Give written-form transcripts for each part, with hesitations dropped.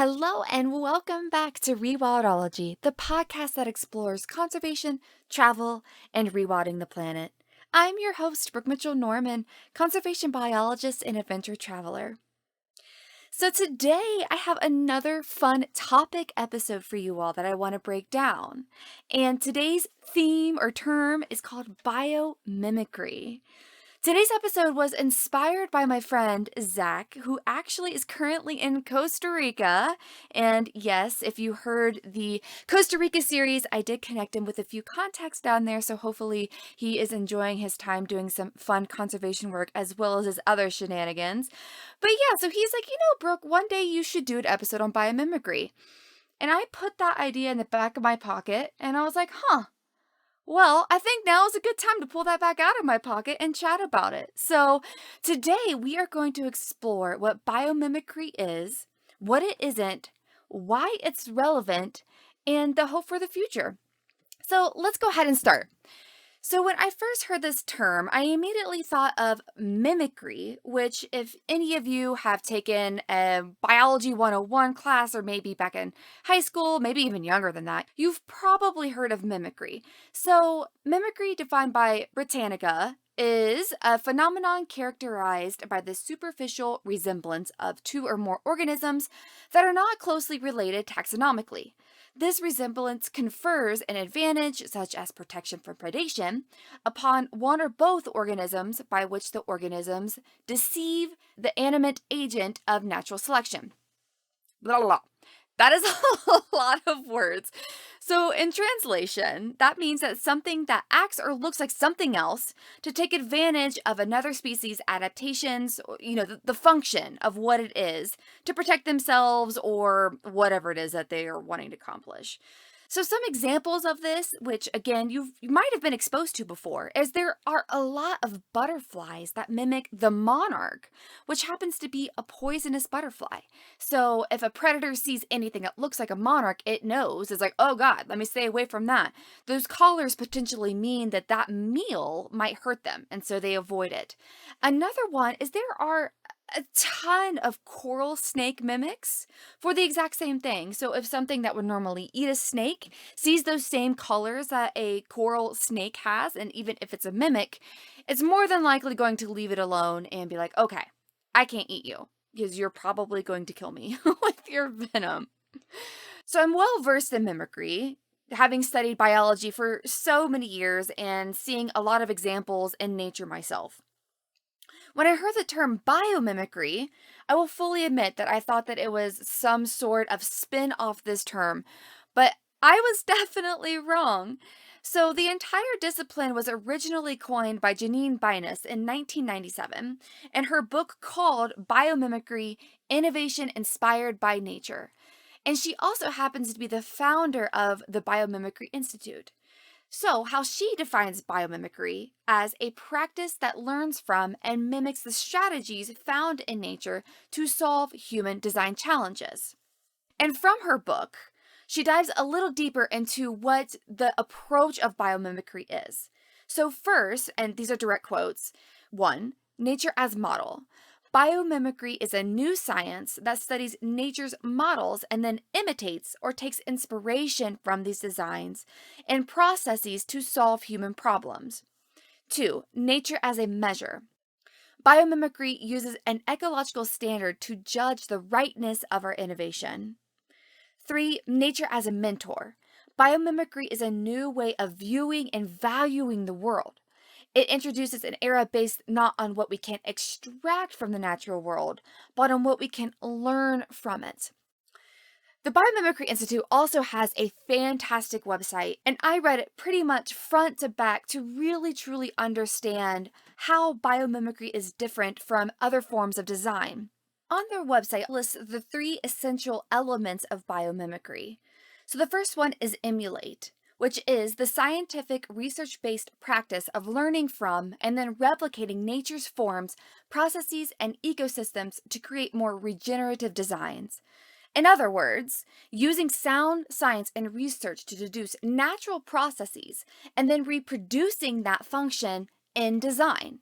Hello and welcome back to Rewildology, the podcast that explores conservation, travel, and rewilding the planet. I'm your host, Brooke Mitchell-Norman, conservation biologist and adventure traveler. So today I have another fun topic episode for you all that I want to break down. And today's theme or term is called biomimicry. Today's episode was inspired by my friend Zach, who actually is currently in Costa Rica. And yes, if you heard the Costa Rica series, I did connect him with a few contacts down there. So hopefully he is enjoying his time doing some fun conservation work as well as his other shenanigans. But yeah, so he's like, Brooke, one day you should do an episode on biomimicry. And I put that idea in the back of my pocket and I was like, well, I think now is a good time to pull that back out of my pocket and chat about it. So today we are going to explore what biomimicry is, what it isn't, why it's relevant, and the hope for the future. So let's go ahead and start. So when I first heard this term, I immediately thought of mimicry, which if any of you have taken a Biology 101 class or maybe back in high school, maybe even younger than that, you've probably heard of mimicry. So mimicry, defined by Britannica, is a phenomenon characterized by the superficial resemblance of two or more organisms that are not closely related taxonomically. This resemblance confers an advantage, such as protection from predation, upon one or both organisms by which the organisms deceive the animate agent of natural selection. Blah, blah, blah. That is a lot of words. So in translation, that means that something that acts or looks like something else to take advantage of another species' adaptations, the function of what it is to protect themselves or whatever it is that they are wanting to accomplish. So some examples of this, which again, you might have been exposed to before, is there are a lot of butterflies that mimic the monarch, which happens to be a poisonous butterfly. So if a predator sees anything that looks like a monarch, it knows, it's like, oh God, let me stay away from that. Those collars potentially mean that that meal might hurt them, and so they avoid it. Another one is there are a ton of coral snake mimics for the exact same thing. So if something that would normally eat a snake sees those same colors that a coral snake has, and even if it's a mimic, it's more than likely going to leave it alone and be like, okay, I can't eat you because you're probably going to kill me with your venom. So I'm well versed in mimicry, having studied biology for so many years and seeing a lot of examples in nature myself. When I heard the term biomimicry, I will fully admit that I thought that it was some sort of spin off this term, but I was definitely wrong. So the entire discipline was originally coined by Janine Beines in 1997 in her book called Biomimicry: Innovation Inspired by Nature. And she also happens to be the founder of the Biomimicry Institute. So, how she defines biomimicry as a practice that learns from and mimics the strategies found in nature to solve human design challenges. And from her book, she dives a little deeper into what the approach of biomimicry is. So, first, and these are direct quotes: 1, nature as model. Biomimicry is a new science that studies nature's models and then imitates or takes inspiration from these designs and processes to solve human problems. 2, nature as a measure. Biomimicry uses an ecological standard to judge the rightness of our innovation. 3, nature as a mentor. Biomimicry is a new way of viewing and valuing the world. It introduces an era based not on what we can extract from the natural world, but on what we can learn from it. The Biomimicry Institute also has a fantastic website, and I read it pretty much front to back to really truly understand how biomimicry is different from other forms of design. On their website lists the 3 essential elements of biomimicry. So the first one is emulate, which is the scientific research-based practice of learning from and then replicating nature's forms, processes, and ecosystems to create more regenerative designs. In other words, using sound science and research to deduce natural processes and then reproducing that function in design.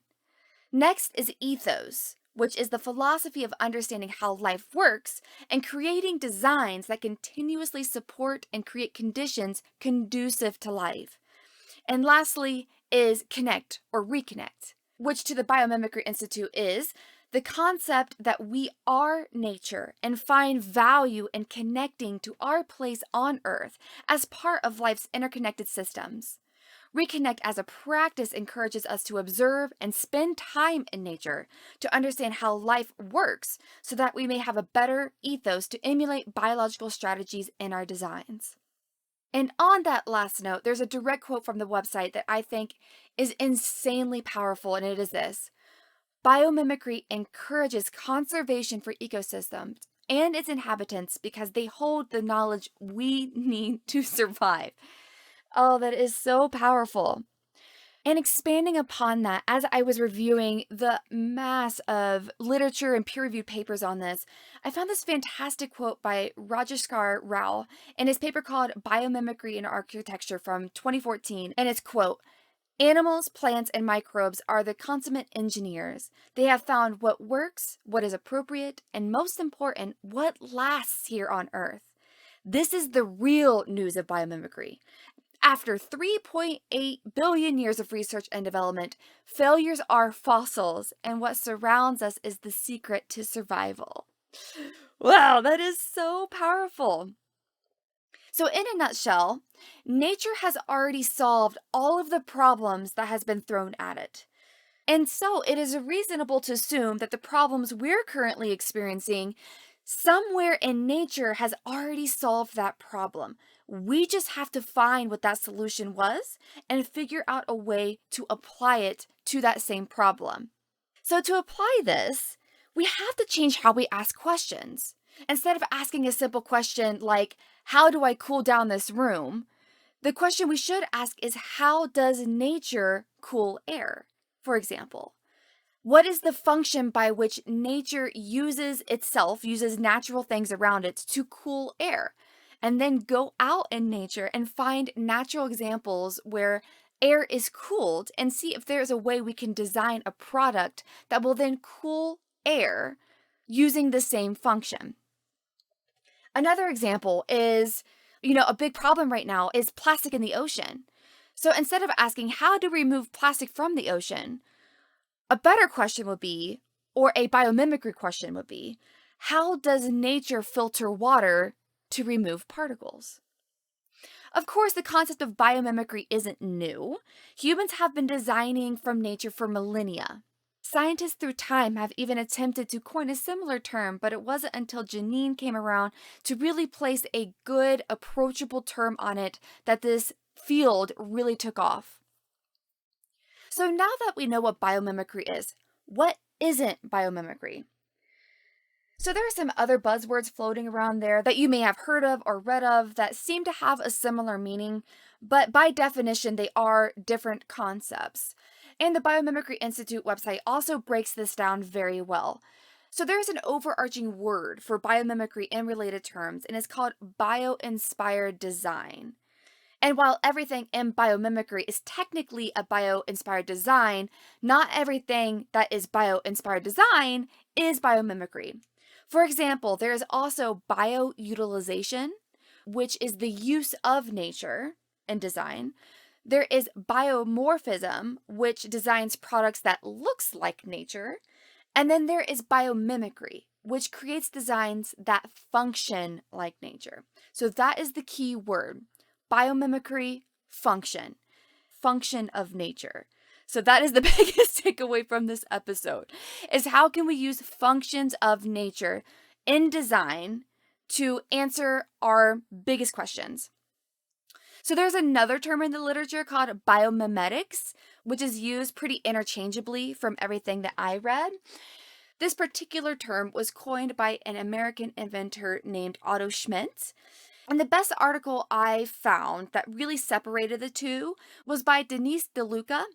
Next is ethos, which is the philosophy of understanding how life works and creating designs that continuously support and create conditions conducive to life. And lastly is connect or reconnect, which to the Biomimicry Institute is the concept that we are nature and find value in connecting to our place on Earth as part of life's interconnected systems. Reconnect as a practice encourages us to observe and spend time in nature to understand how life works so that we may have a better ethos to emulate biological strategies in our designs. And on that last note, there's a direct quote from the website that I think is insanely powerful, and it is this: Biomimicry encourages conservation for ecosystems and its inhabitants because they hold the knowledge we need to survive. Oh, that is so powerful. And expanding upon that, as I was reviewing the mass of literature and peer-reviewed papers on this, I found this fantastic quote by Rajeshkar Rao in his paper called Biomimicry in Architecture from 2014, and it's quote, "Animals, plants, and microbes are the consummate engineers. They have found what works, what is appropriate, and most important, what lasts here on Earth. This is the real news of biomimicry. After 3.8 billion years of research and development, failures are fossils, and what surrounds us is the secret to survival." Wow, that is so powerful. So in a nutshell, nature has already solved all of the problems that has been thrown at it. And so it is reasonable to assume that the problems we're currently experiencing, somewhere in nature has already solved that problem. We just have to find what that solution was and figure out a way to apply it to that same problem. So to apply this, we have to change how we ask questions. Instead of asking a simple question like, how do I cool down this room? The question we should ask is, how does nature cool air? For example, what is the function by which nature uses natural things around it to cool air? And then go out in nature and find natural examples where air is cooled and see if there's a way we can design a product that will then cool air using the same function. Another example is, a big problem right now is plastic in the ocean. So instead of asking, how do we remove plastic from the ocean? A better question would be, or a biomimicry question would be, how does nature filter water to remove particles? Of course, the concept of biomimicry isn't new. Humans have been designing from nature for millennia. Scientists through time have even attempted to coin a similar term, but it wasn't until Janine came around to really place a good, approachable term on it that this field really took off. So now that we know what biomimicry is, what isn't biomimicry? So there are some other buzzwords floating around there that you may have heard of or read of that seem to have a similar meaning, but by definition, they are different concepts. And the Biomimicry Institute website also breaks this down very well. So there's an overarching word for biomimicry in related terms, and it's called bio-inspired design. And while everything in biomimicry is technically a bio-inspired design, not everything that is bio-inspired design is biomimicry. For example, there is also bioutilization, which is the use of nature in design. There is biomorphism, which designs products that looks like nature. And then there is biomimicry, which creates designs that function like nature. So that is the key word. Biomimicry, function of nature. So that is the biggest takeaway from this episode, is how can we use functions of nature in design to answer our biggest questions. So there's another term in the literature called biomimetics, which is used pretty interchangeably from everything that I read. This particular term was coined by an American inventor named Otto Schmidt. And the best article I found that really separated the two was by Denise DeLuca.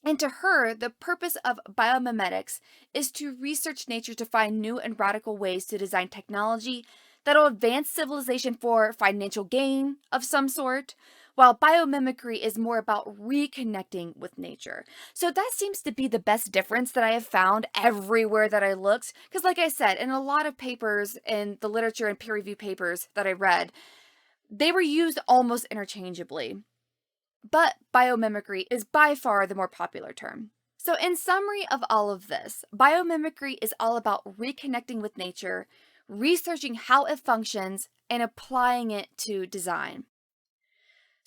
And to her, the purpose of biomimetics is to research nature to find new and radical ways to design technology that'll advance civilization for financial gain of some sort, while biomimicry is more about reconnecting with nature. So that seems to be the best difference that I have found everywhere that I looked. Because, like I said, in a lot of papers in the literature and peer review papers that I read, they were used almost interchangeably. But biomimicry is by far the more popular term. So, in summary of all of this, biomimicry is all about reconnecting with nature, researching how it functions, and applying it to design.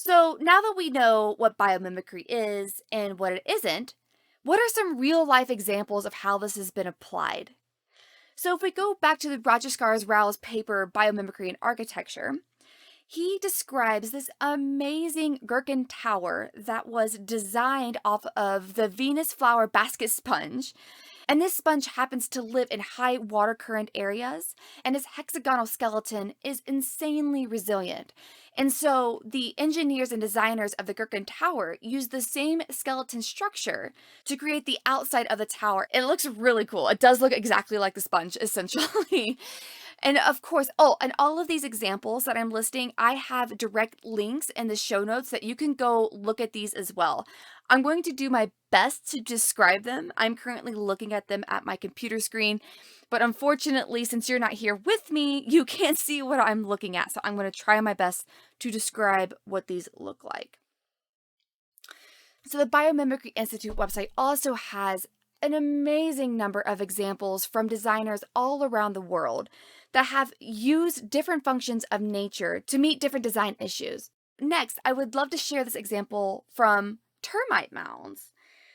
So, now that we know what biomimicry is and what it isn't, what are some real life examples of how this has been applied? So, if we go back to the Roger Scars-Rowe's paper, Biomimicry in Architecture, he describes this amazing gherkin tower that was designed off of the Venus flower basket sponge. And this sponge happens to live in high water current areas, and its hexagonal skeleton is insanely resilient. And so the engineers and designers of the gherkin tower use the same skeleton structure to create the outside of the tower. It looks really cool. It does look exactly like the sponge, essentially. And of course, and all of these examples that I'm listing, I have direct links in the show notes that you can go look at these as well. I'm going to do my best to describe them. I'm currently looking at them at my computer screen, but unfortunately, since you're not here with me, you can't see what I'm looking at. So I'm going to try my best to describe what these look like. So the Biomimicry Institute website also has an amazing number of examples from designers all around the world that have used different functions of nature to meet different design issues. Next, I would love to share this example from termite mounds.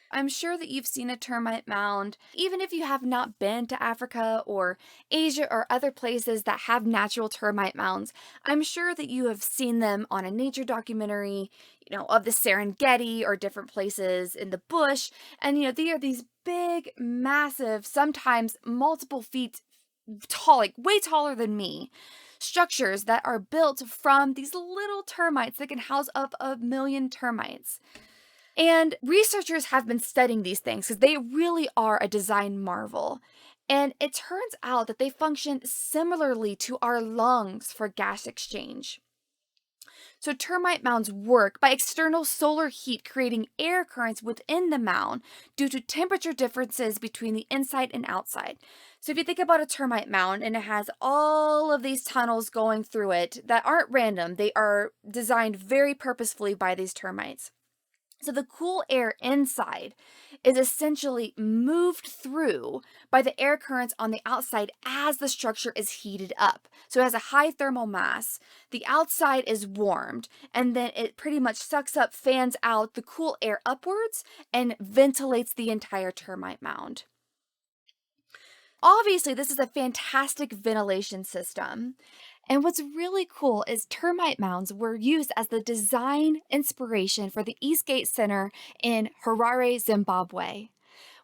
I'm sure that you've seen a termite mound, even if you have not been to Africa or Asia or other places that have natural termite mounds. I'm sure that you have seen them on a nature documentary, of the Serengeti or different places in the bush. And, they are these big, massive, sometimes multiple feet tall, like way taller than me, structures that are built from these little termites that can house up 1 million termites. And researchers have been studying these things because they really are a design marvel. And it turns out that they function similarly to our lungs for gas exchange. So termite mounds work by external solar heat creating air currents within the mound due to temperature differences between the inside and outside. So if you think about a termite mound and it has all of these tunnels going through it that aren't random, they are designed very purposefully by these termites. So the cool air inside is essentially moved through by the air currents on the outside as the structure is heated up. So it has a high thermal mass, the outside is warmed, and then it pretty much sucks up, fans out the cool air upwards, and ventilates the entire termite mound. Obviously, this is a fantastic ventilation system. And what's really cool is termite mounds were used as the design inspiration for the Eastgate Center in Harare, Zimbabwe.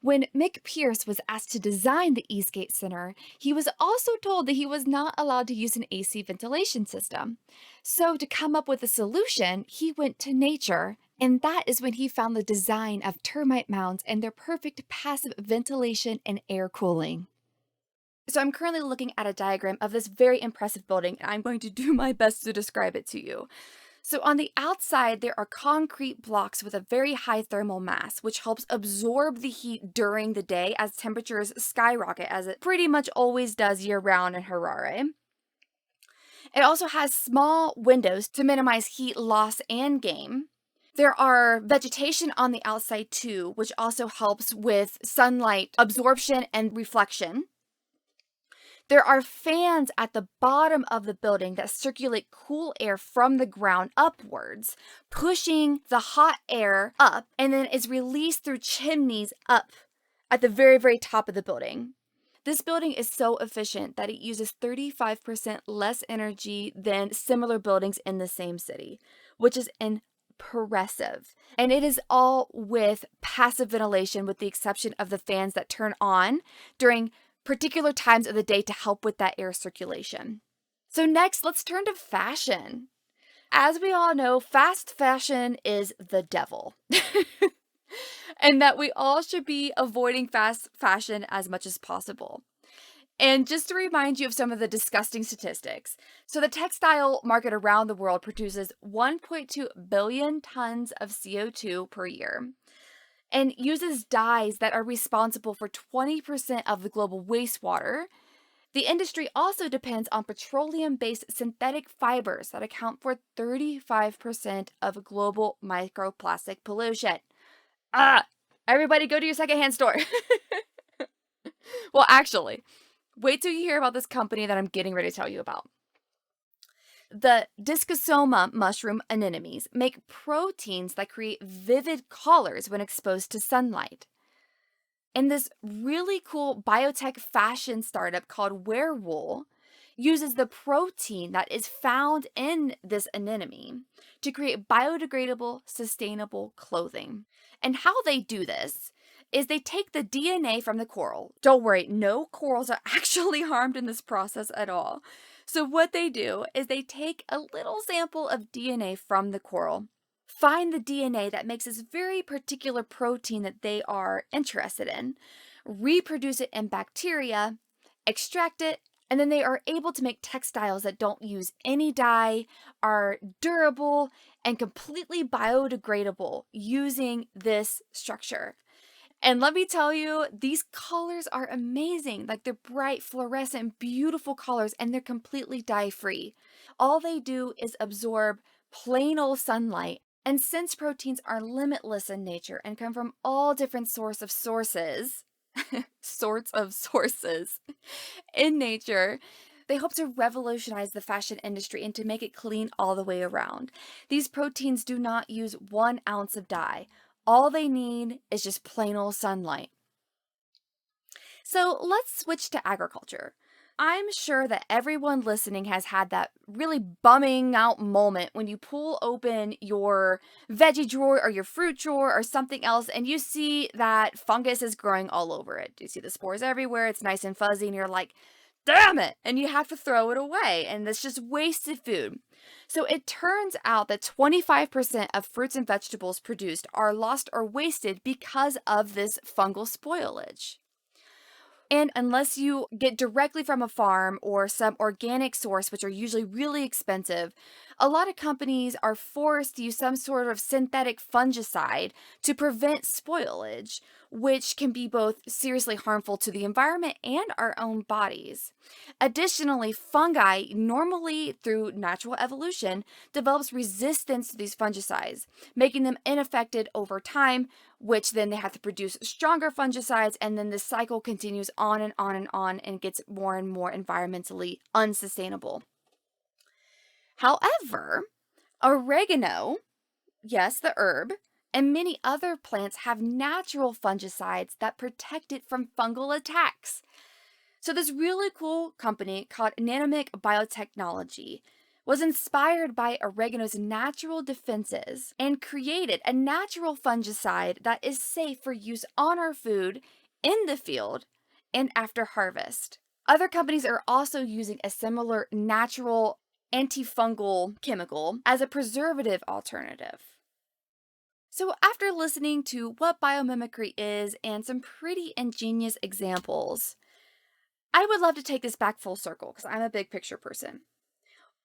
When Mick Pierce was asked to design the Eastgate Center, he was also told that he was not allowed to use an AC ventilation system. So to come up with a solution, he went to nature, and that is when he found the design of termite mounds and their perfect passive ventilation and air cooling. So I'm currently looking at a diagram of this very impressive building, and I'm going to do my best to describe it to you. So on the outside, there are concrete blocks with a very high thermal mass, which helps absorb the heat during the day as temperatures skyrocket, as it pretty much always does year-round in Harare. It also has small windows to minimize heat loss and gain. There are vegetation on the outside too, which also helps with sunlight absorption and reflection. There are fans at the bottom of the building that circulate cool air from the ground upwards, pushing the hot air up, and then is released through chimneys up at the very, very top of the building. This building is so efficient that it uses 35% less energy than similar buildings in the same city, which is impressive. And it is all with passive ventilation, with the exception of the fans that turn on during particular times of the day to help with that air circulation. So next, let's turn to fashion. As we all know, fast fashion is the devil. And that we all should be avoiding fast fashion as much as possible. And just to remind you of some of the disgusting statistics. So the textile market around the world produces 1.2 billion tons of CO2 per year and uses dyes that are responsible for 20% of the global wastewater. The industry also depends on petroleum-based synthetic fibers that account for 35% of global microplastic pollution. Everybody go to your secondhand store. Well, actually, wait till you hear about this company that I'm getting ready to tell you about. The Discosoma mushroom anemones make proteins that create vivid colors when exposed to sunlight. And this really cool biotech fashion startup called Wearwool uses the protein that is found in this anemone to create biodegradable, sustainable clothing. And how they do this is they take the DNA from the coral. Don't worry, no corals are actually harmed in this process at all. So what they do is they take a little sample of DNA from the coral, find the DNA that makes this very particular protein that they are interested in, reproduce it in bacteria, extract it, and then they are able to make textiles that don't use any dye, are durable, and completely biodegradable using this structure. And let me tell you, these colors are amazing. Like they're bright, fluorescent, beautiful colors, and they're completely dye-free. All they do is absorb plain old sunlight. And since proteins are limitless in nature and come from all different sorts of sources in nature, they hope to revolutionize the fashion industry and to make it clean all the way around. These proteins do not use 1 ounce of dye. All they need is just plain old sunlight. So let's switch to agriculture. I'm sure that everyone listening has had that really bumming out moment when you pull open your veggie drawer or your fruit drawer or something else and you see that fungus is growing all over it. You see the spores everywhere, it's nice and fuzzy, and you're like, damn it! And you have to throw it away, and it's just wasted food. So it turns out that 25% of fruits and vegetables produced are lost or wasted because of this fungal spoilage. And unless you get directly from a farm or some organic source, which are usually really expensive, a lot of companies are forced to use some sort of synthetic fungicide to prevent spoilage, which can be both seriously harmful to the environment and our own bodies. Additionally, fungi, normally through natural evolution, develops resistance to these fungicides, making them ineffective over time, which then they have to produce stronger fungicides, and then the cycle continues on and on and on and gets more and more environmentally unsustainable. However, oregano, yes, the herb, and many other plants have natural fungicides that protect it from fungal attacks. So this really cool company called Nanomic Biotechnology was inspired by oregano's natural defenses and created a natural fungicide that is safe for use on our food, in the field, and after harvest. Other companies are also using a similar natural antifungal chemical as a preservative alternative. So after listening to what biomimicry is and some pretty ingenious examples, I would love to take this back full circle because I'm a big picture person.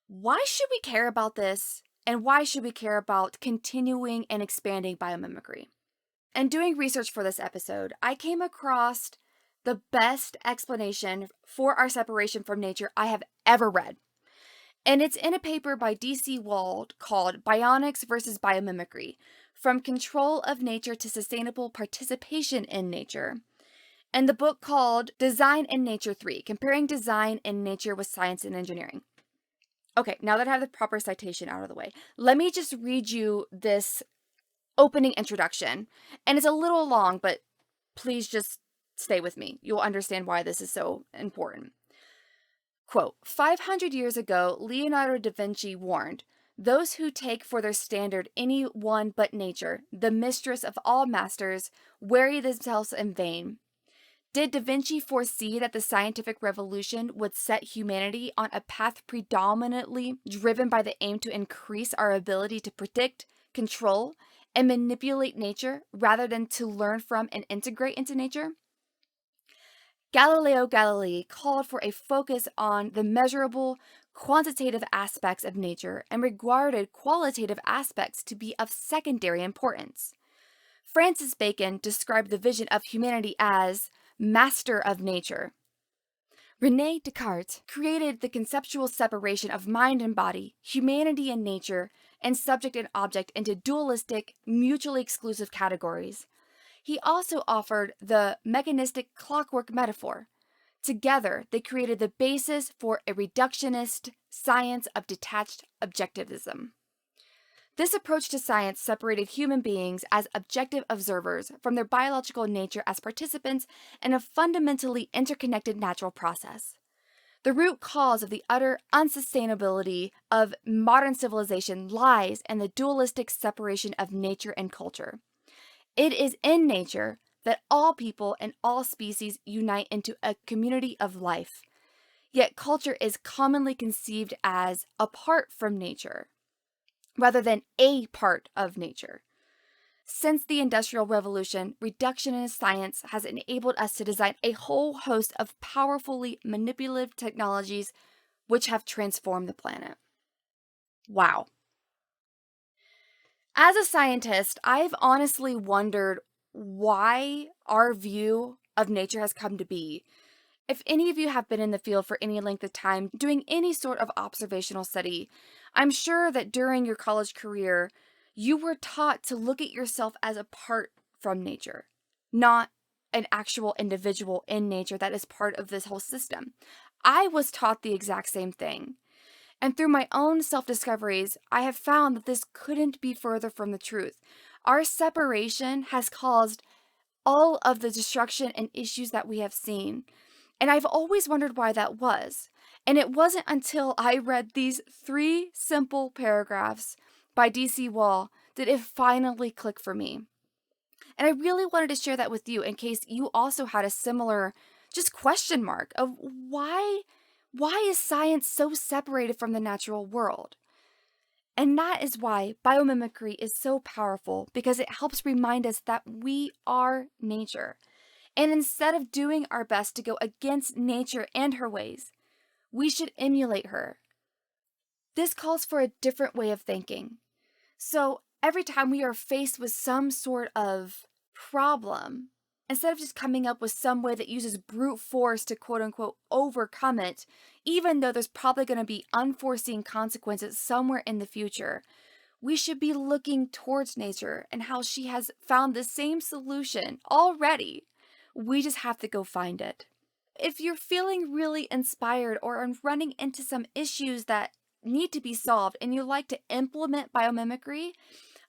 Why should we care about this, and why should we care about continuing and expanding biomimicry? And doing research for this episode, I came across the best explanation for our separation from nature I have ever read. And it's in a paper by D.C. Wald called Bionics versus Biomimicry, From Control of Nature to Sustainable Participation in Nature. And the book called Design in Nature 3, Comparing Design in Nature with Science and Engineering. Okay, now that I have the proper citation out of the way, let me just read you this opening introduction. And it's a little long, but please just stay with me. You'll understand why this is so important. Quote, 500 years ago, Leonardo da Vinci warned, "Those who take for their standard any one but nature, the mistress of all masters, weary themselves in vain." Did Da Vinci foresee that the scientific revolution would set humanity on a path predominantly driven by the aim to increase our ability to predict, control, and manipulate nature rather than to learn from and integrate into nature? Galileo Galilei called for a focus on the measurable, quantitative aspects of nature and regarded qualitative aspects to be of secondary importance. Francis Bacon described the vision of humanity as master of nature. René Descartes created the conceptual separation of mind and body, humanity and nature, and subject and object into dualistic, mutually exclusive categories. He also offered the mechanistic clockwork metaphor. Together, they created the basis for a reductionist science of detached objectivism. This approach to science separated human beings as objective observers from their biological nature as participants in a fundamentally interconnected natural process. The root cause of the utter unsustainability of modern civilization lies in the dualistic separation of nature and culture. It is in nature that all people and all species unite into a community of life. Yet culture is commonly conceived as apart from nature, rather than a part of nature. Since the Industrial Revolution, reductionist science has enabled us to design a whole host of powerfully manipulative technologies which have transformed the planet. Wow. As a scientist, I've honestly wondered why our view of nature has come to be. If any of you have been in the field for any length of time doing any sort of observational study, I'm sure that during your college career, you were taught to look at yourself as apart from nature, not an actual individual in nature that is part of this whole system. I was taught the exact same thing. And through my own self-discoveries, I have found that this couldn't be further from the truth. Our separation has caused all of the destruction and issues that we have seen. And I've always wondered why that was. And it wasn't until I read these 3 simple paragraphs by D.C. Wall that it finally clicked for me. And I really wanted to share that with you in case you also had a similar just question mark of why is science so separated from the natural world? And that is why biomimicry is so powerful, because it helps remind us that we are nature. And instead of doing our best to go against nature and her ways, we should emulate her. This calls for a different way of thinking. So every time we are faced with some sort of problem, instead of just coming up with some way that uses brute force to quote unquote overcome it, even though there's probably going to be unforeseen consequences somewhere in the future, we should be looking towards nature and how she has found the same solution already. We just have to go find it. If you're feeling really inspired or are running into some issues that need to be solved and you like to implement biomimicry,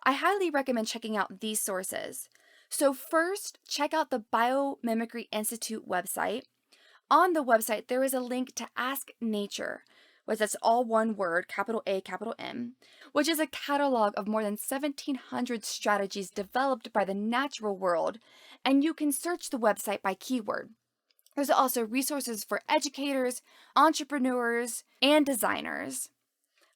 I highly recommend checking out these sources. So first, check out the Biomimicry Institute website. On the website, there is a link to Ask Nature, which that's all one word, capital A, capital M, which is a catalog of more than 1,700 strategies developed by the natural world, and you can search the website by keyword. There's also resources for educators, entrepreneurs, and designers.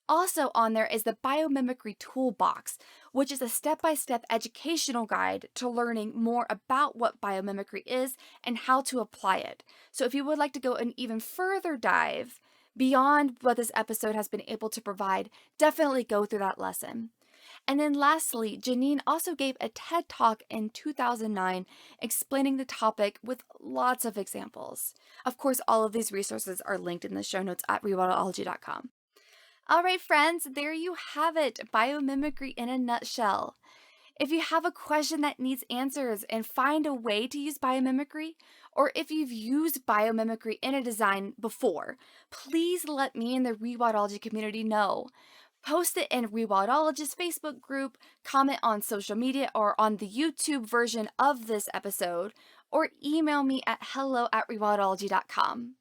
Also on there is the Biomimicry Toolbox, which is a step-by-step educational guide to learning more about what biomimicry is and how to apply it. So if you would like to go an even further dive beyond what this episode has been able to provide, definitely go through that lesson. And then lastly, Janine also gave a TED Talk in 2009 explaining the topic with lots of examples. Of course, all of these resources are linked in the show notes at rewildology.com. All right, friends, there you have it, biomimicry in a nutshell. If you have a question that needs answers and find a way to use biomimicry, or if you've used biomimicry in a design before, please let me and the Rewildology community know. Post it in Rewildology's Facebook group, comment on social media or on the YouTube version of this episode, or email me at hello@rewildology.com.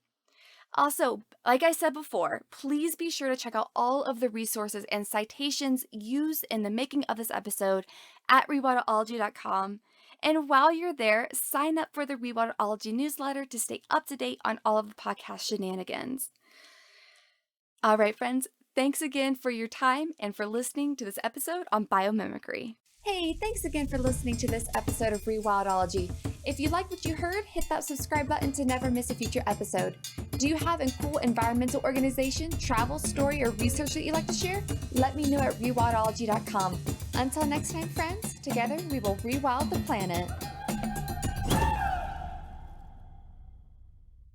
Also, like I said before, please be sure to check out all of the resources and citations used in the making of this episode at rewildology.com. And while you're there, sign up for the Rewildology newsletter to stay up to date on all of the podcast shenanigans. All right, friends, thanks again for your time and for listening to this episode on biomimicry. Hey, thanks again for listening to this episode of Rewildology. If you like what you heard, hit that subscribe button to never miss a future episode. Do you have a cool environmental organization, travel story, or research that you'd like to share? Let me know at rewildology.com. Until next time, friends, together we will rewild the planet.